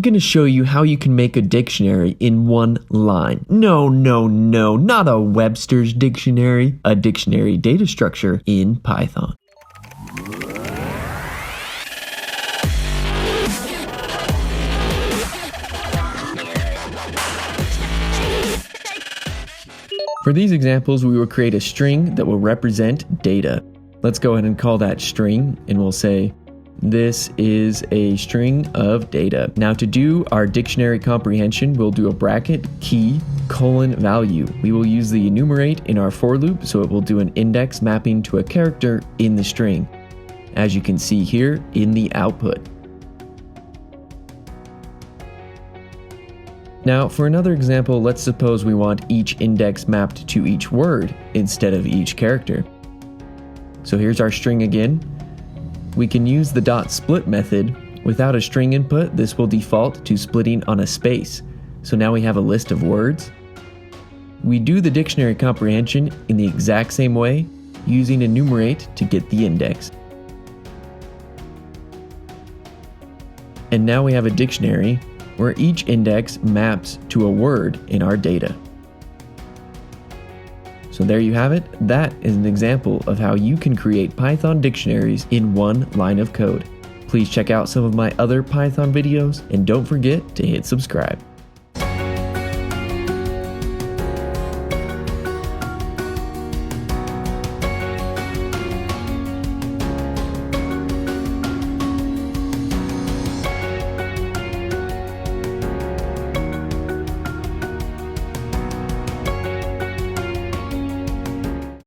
I'm going to show you how you can make a dictionary in one line. No, not a Webster's dictionary, a dictionary data structure in Python. For these examples, we will create a string that will represent data. Let's go ahead and call that string, and we'll say, this is a string of data. Now to do our dictionary comprehension, we'll do a bracket, key, colon, value. We will use the enumerate in our for loop, so it will do an index mapping to a character in the string, as you can see here in the output. Now for another example, let's suppose we want each index mapped to each word instead of each character. So here's our string again. We can use the .split method. Without a string input, this will default to splitting on a space. So now we have a list of words. We do the dictionary comprehension in the exact same way, using enumerate to get the index. And now we have a dictionary where each index maps to a word in our data. So there you have it. That is an example of how you can create Python dictionaries in one line of code. Please check out some of my other Python videos and don't forget to hit subscribe.